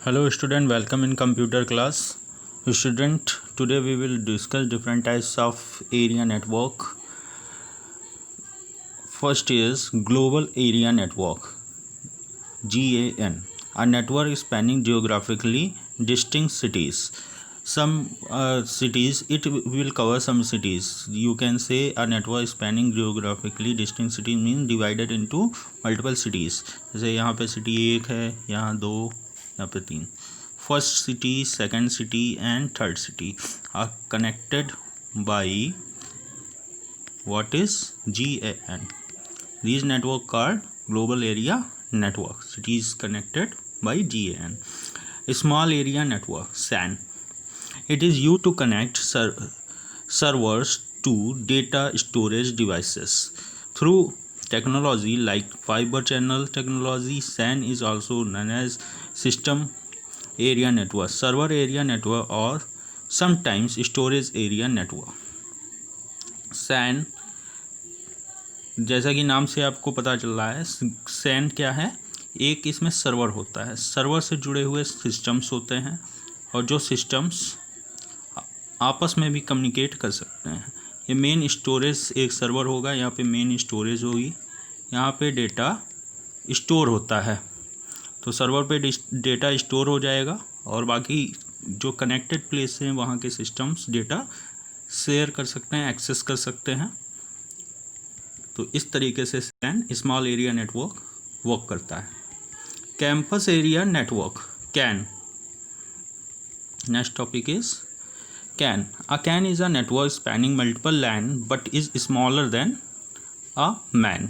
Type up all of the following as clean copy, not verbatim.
Hello student, welcome in computer class. Student, today we will discuss different types of area network. First is global area network, GAN, a network spanning geographically distinct cities. Some cities, it will cover some cities. You can say a network spanning geographically distinct cities means divided into multiple cities. जैसे यहाँ पे city एक है, यहाँ दो, यहाँ पे तीन. First city, second city and third city are connected by what is GAN. These network are global area network. Cities connected by GAN. Small area network, SAN. It is used to connect servers to data storage devices through technology like fiber channel technology. SAN is also known as system area network, server area network, or sometimes storage area network. SAN, जैसा कि नाम से आपको पता चल रहा है, SAN क्या है? एक इसमें सर्वर होता है, सर्वर से जुड़े हुए सिस्टम्स होते हैं और जो सिस्टम्स आपस में भी कम्युनिकेट कर सकते हैं. ये मेन स्टोरेज एक सर्वर होगा, यहाँ पे मेन स्टोरेज होगी, यहाँ पे डेटा स्टोर होता है. तो सर्वर पे डेटा स्टोर हो जाएगा और बाकी जो कनेक्टेड प्लेस हैं वहाँ के सिस्टम्स डेटा शेयर कर सकते हैं, एक्सेस कर सकते हैं. तो इस तरीके से SAN small area network work करता है. Campus area network, CAN. Next topic is CAN. A CAN is a network spanning multiple LAN but is smaller than a MAN.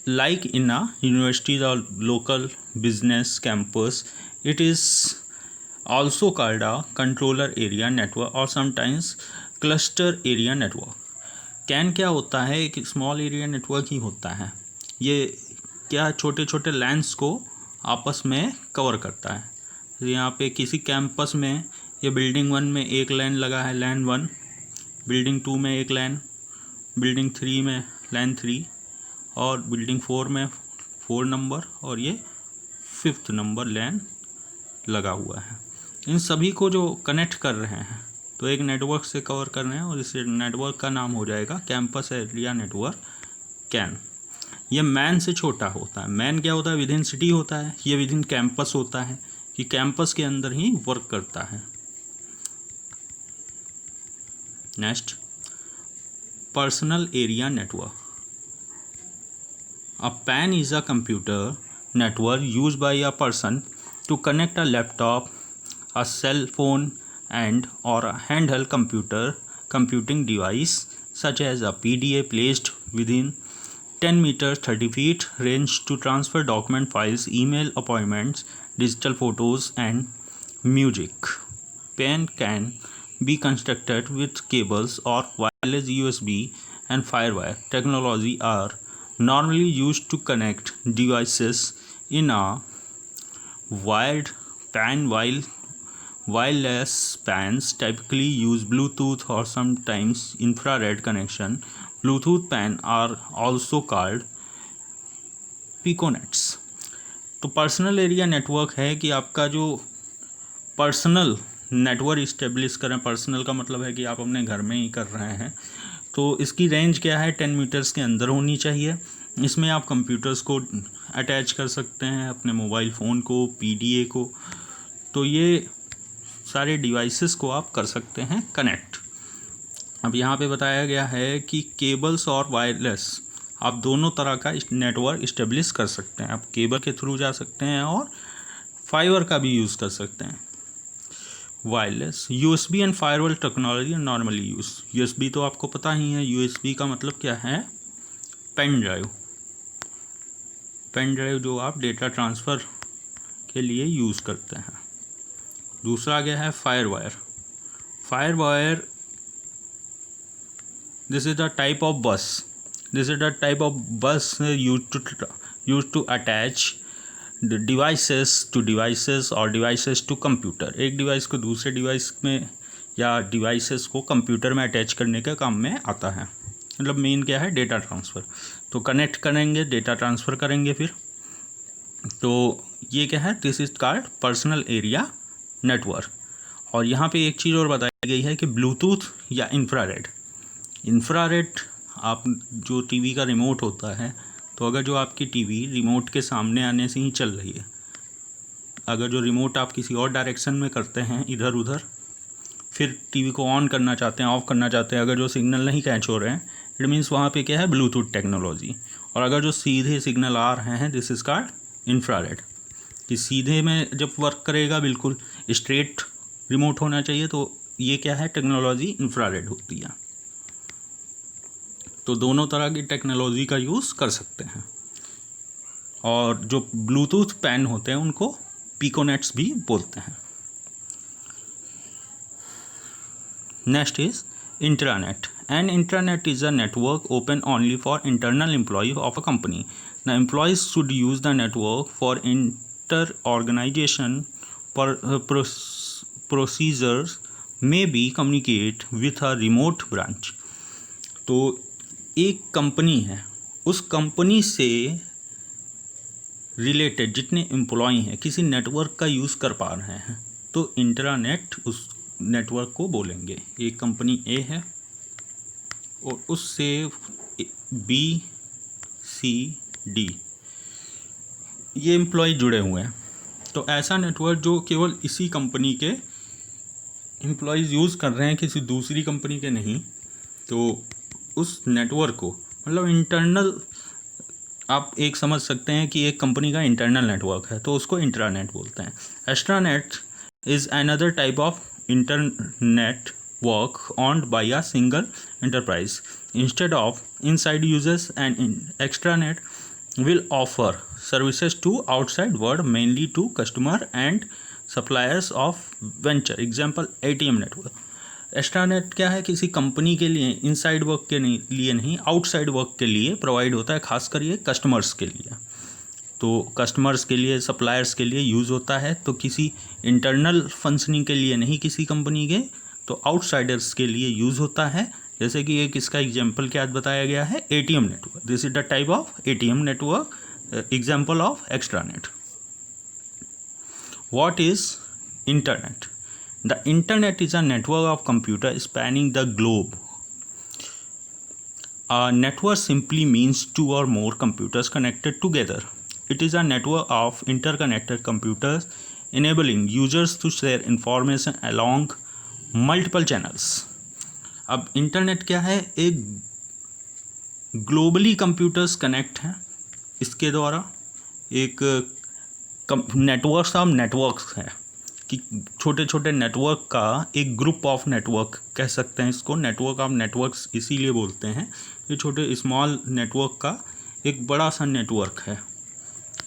Like in a university or local business campus, it is also called a controller area network or sometimes cluster area network. CAN क्या होता है? एक small area network ही होता है. ये क्या छोटे छोटे लैंस को आपस में कवर करता है. यहाँ पे किसी कैंपस में ये बिल्डिंग 1 में एक लैन लगा है, लैन 1, बिल्डिंग 2 में एक लैन, बिल्डिंग 3 में लैन 3 और बिल्डिंग 4 में 4 नंबर और ये 5th नंबर लैन लगा हुआ है. इन सभी को जो कनेक्ट कर रहे हैं तो एक नेटवर्क से कवर कर रहे हैं और इस नेटवर्क का नाम हो जाएगा कैंपस एरिया नेटवर्क, CAN. ये मैन से छोटा होता है. मैन क्या होता है? विद इन सिटी होता है. ये विद इन कैंपस होता है कि कैंपस के अंदर ही वर्क करता है. Next, personal area network. A PAN is a computer network used by a person to connect a laptop, a cell phone, and or a handheld computing device such as a PDA placed within 10 meters 30 feet range to transfer document files, email appointments, digital photos, and music. PAN can be constructed with cables or wireless USB and Firewire technology are normally used to connect devices in a wired PAN, while wireless PANs typically use Bluetooth or sometimes infrared connection. Bluetooth PAN are also called Piconets. तो personal area network है कि आपका जो personal network establish करें. Personal का मतलब है कि आप अपने घर में ही कर रहे हैं. तो इसकी रेंज क्या है? 10 मीटर्स के अंदर होनी चाहिए. इसमें आप कंप्यूटर्स को अटैच कर सकते हैं, अपने मोबाइल फ़ोन को, PDA को. तो ये सारे डिवाइसेस को आप कर सकते हैं कनेक्ट. अब यहाँ पे बताया गया है कि केबल्स और वायरलेस आप दोनों तरह का नेटवर्क इस्टेब्लिश कर सकते हैं. आप केबल के थ्रू जा सकते हैं और फाइबर का भी यूज़ कर सकते हैं. Wireless, USB and firewall technology normally use. USB तो आपको पता ही है. USB का मतलब क्या है? Pen drive. पेन ड्राइव जो आप डेटा ट्रांसफ़र के लिए यूज़ करते हैं. दूसरा गया है FireWire. FireWire, this is the type of bus. This is the type of bus use to attach devices to devices और डिवाइसेस टू कंप्यूटर. एक डिवाइस को दूसरे डिवाइस में या डिवाइसेस को कंप्यूटर में अटैच करने के काम में आता है. मतलब मेन क्या है? Data transfer. तो कनेक्ट करेंगे, डेटा ट्रांसफ़र करेंगे. फिर तो ये क्या है, this is called personal area network. और यहाँ पे एक चीज़ और बताई गई है कि ब्लूटूथ या इंफ्रारेड। इंफ्रारेड, आप जो टीवी का रिमोट होता है, तो अगर जो आपकी टीवी रिमोट के सामने आने से ही चल रही है, अगर जो रिमोट आप किसी और डायरेक्शन में करते हैं इधर उधर, फिर टीवी को ऑन करना चाहते हैं, ऑफ करना चाहते हैं, अगर जो सिग्नल नहीं कैच हो रहे हैं, इट मीन्स वहाँ पे क्या है, ब्लूटूथ टेक्नोलॉजी। और अगर जो सीधे सिग्नल आ रहे हैं, दिस इज कॉल्ड इंफ्रारेड। कि सीधे में जब वर्क करेगा, बिल्कुल स्ट्रेट रिमोट होना चाहिए, तो ये क्या है, टेक्नोलॉजी इंफ्रारेड होती है। तो दोनों तरह की टेक्नोलॉजी का यूज़ कर सकते हैं। और जो ब्लूटूथ पेन होते हैं उनको पिकोनेट्स भी बोलते हैं। Next is intranet. An intranet is a network open only for internal employees of a company. The employees should use the network for inter-organization procedures, may be communicate with a remote branch. तो एक company है, उस company से related जितने employ हैं किसी network का use कर पा रहे हैं, तो इंट्रानेट उस नेटवर्क को बोलेंगे। एक कंपनी ए है और उससे बी सी डी ये एम्प्लॉय जुड़े हुए हैं, तो ऐसा नेटवर्क जो केवल इसी कंपनी के एम्प्लॉयज़ यूज़ कर रहे हैं, किसी दूसरी कंपनी के नहीं, तो उस नेटवर्क को, मतलब इंटरनल, आप एक समझ सकते हैं कि एक कंपनी का इंटरनल नेटवर्क है, तो उसको इंट्रानेट बोलते हैं। Extranet is another type of internet work owned by a single enterprise. Instead of inside users, and extranet will offer services to outside world, mainly to customer and suppliers of venture. Example ATM network. Extranet क्या है, किसी company के लिए inside work के लिए नहीं, outside work के लिए प्रोवाइड होता है, खासकर ये कस्टमर्स के लिए। तो कस्टमर्स के लिए, सप्लायर्स के लिए यूज़ होता है, तो किसी इंटरनल फंक्शनिंग के लिए नहीं किसी कंपनी के, तो आउटसाइडर्स के लिए यूज़ होता है। जैसे कि एक इसका एग्जांपल क्या बताया गया है, ATM network. This is the type of ATM network, example of extranet. What is internet? The internet is a network of computer spanning the globe. A network simply means two or more computers connected together. It is a network of interconnected computers enabling users to share information along multiple channels. अब internet क्या है, एक globally computers connect हैं, इसके द्वारा एक networks of networks है, कि छोटे छोटे नेटवर्क का एक ग्रुप ऑफ नेटवर्क कह सकते हैं इसको। नेटवर्क ऑफ नेटवर्क्स इसीलिए बोलते हैं, ये छोटे स्मॉल नेटवर्क का एक बड़ा सा नेटवर्क है,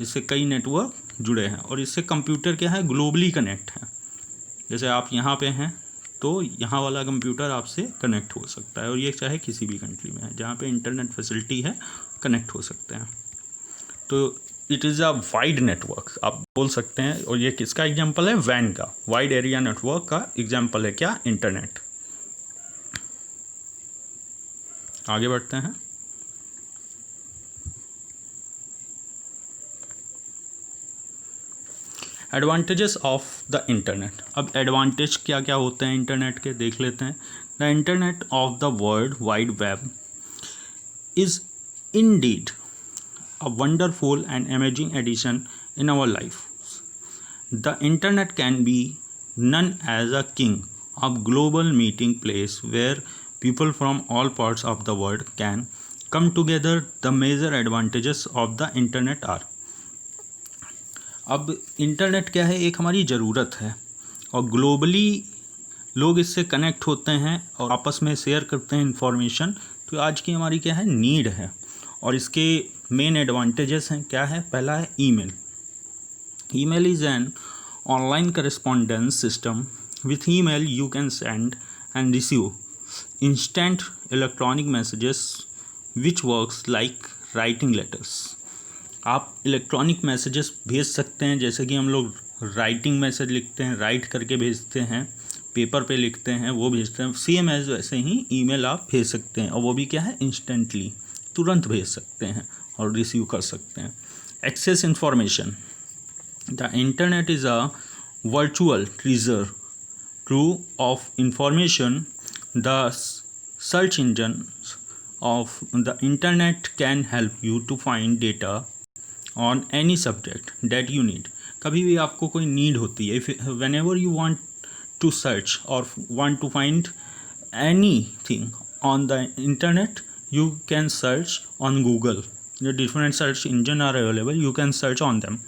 इससे कई नेटवर्क जुड़े हैं, और इससे कंप्यूटर क्या है, ग्लोबली कनेक्ट है। जैसे आप यहाँ पे हैं, तो यहाँ वाला कंप्यूटर आपसे कनेक्ट हो सकता है, और ये चाहे किसी भी कंट्री में है जहाँ पे इंटरनेट फैसिलिटी है, कनेक्ट हो सकते हैं। तो it is a wide network आप बोल सकते हैं। और ये किसका एग्जांपल है, वैन का, वाइड एरिया नेटवर्क का एग्जांपल है क्या, इंटरनेट। आगे बढ़ते हैं। Advantages of the internet. अब एडवांटेज क्या क्या होते हैं इंटरनेट के, देख लेते हैं। The internet of the world wide web is Indeed a wonderful and amazing addition in our life. The internet can be known as a king of global meeting place where people from all parts of the world can come together. The major advantages of the internet are, अब internet क्या है, एक हमारी ज़रूरत है, और globally लोग इससे कनेक्ट होते हैं और आपस में शेयर करते हैं इंफॉर्मेशन। तो आज की हमारी क्या है, नीड है। और इसके मेन एडवांटेजेस हैं, क्या है, पहला है email. Email is an online correspondence system. With email you can send and receive instant electronic messages which works like writing letters. आप इलेक्ट्रॉनिक मैसेजेस भेज सकते हैं, जैसे कि हम लोग राइटिंग मैसेज लिखते हैं, राइट करके भेजते हैं, पेपर पे लिखते हैं, वो भेजते हैं, सेम एज वैसे ही ईमेल आप भेज सकते हैं, और वो भी क्या है, इंस्टेंटली, तुरंत भेज सकते हैं और रिसीव कर सकते हैं। Access information, The internet is a virtual treasure trove of information. The search engines of the internet can help you to find data on any subject that you need. कभी भी आपको कोई नीड होती है, whenever you want to search or want to find anything on the internet, you can search on Google. The different search engine are available, you can search on them.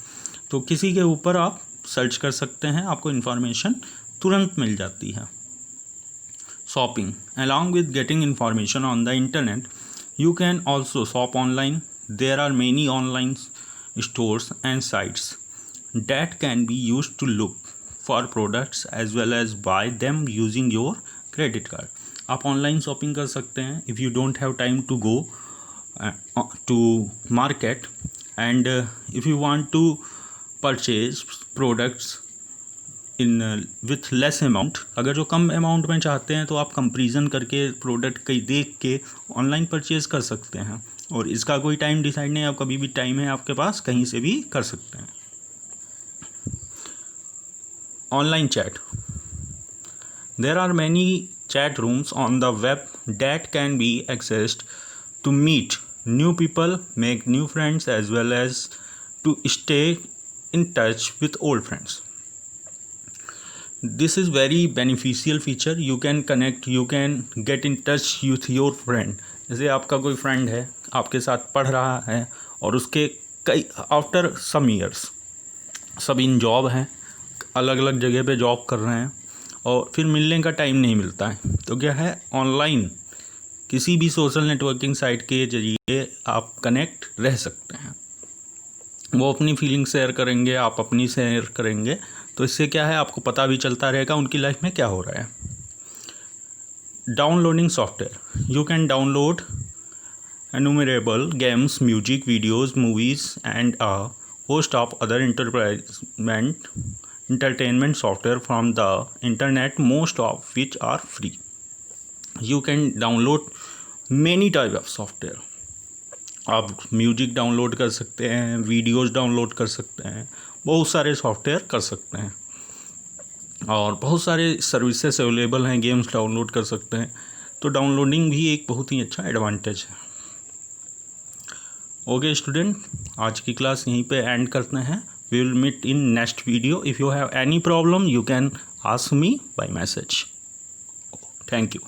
तो किसी के ऊपर आप सर्च कर सकते हैं, आपको इन्फॉर्मेशन तुरंत मिल जाती है. Shopping. Along with getting information on the internet, you can also shop online. There are many online stores and sites that can be used to look for products as well as buy them using your credit card. आप online shopping कर सकते हैं if you don't have time to go to market, and if you want to purchase products in with less amount, अगर जो कम amount में चाहते हैं तो आप कंपेरिजन करके प्रोडक्ट कहीं देख के ऑनलाइन परचेज़ कर सकते हैं. और इसका कोई टाइम डिसाइड नहीं, आप कभी भी टाइम है आपके पास कहीं से भी कर सकते हैं. Online chat. There are many chat rooms on the web that can be accessed to meet new people, make new friends as well as to stay in touch with old friends. This is very beneficial feature. You can connect, you can get in touch with your friend. जैसे आपका कोई friend है, आपके साथ पढ़ रहा है और उसके कई आफ्टर सम ईयर्स सब इन जॉब हैं, अलग अलग जगह पे जॉब कर रहे हैं और फिर मिलने का टाइम नहीं मिलता है. तो क्या है, ऑनलाइन किसी भी सोशल नेटवर्किंग साइट के जरिए आप कनेक्ट रह सकते हैं. वो अपनी फीलिंग शेयर करेंगे, आप अपनी शेयर करेंगे, तो इससे क्या है, आपको पता भी चलता रहेगा उनकी लाइफ में क्या हो रहा है. Downloading software. You can download innumerable games, music, videos, movies and a host of other entertainment software from the internet, most of which are free. You can download many type of software. आप music download कर सकते हैं, videos download कर सकते हैं, बहुत सारे software कर सकते हैं और बहुत सारे सर्विसेज अवेलेबल हैं, गेम्स डाउनलोड कर सकते हैं. तो डाउनलोडिंग भी एक बहुत ही अच्छा एडवांटेज है. ओके स्टूडेंट, आज की क्लास यहीं पे एंड करते हैं. We will meet in next video. If you have any problem you can ask me by message. Thank you.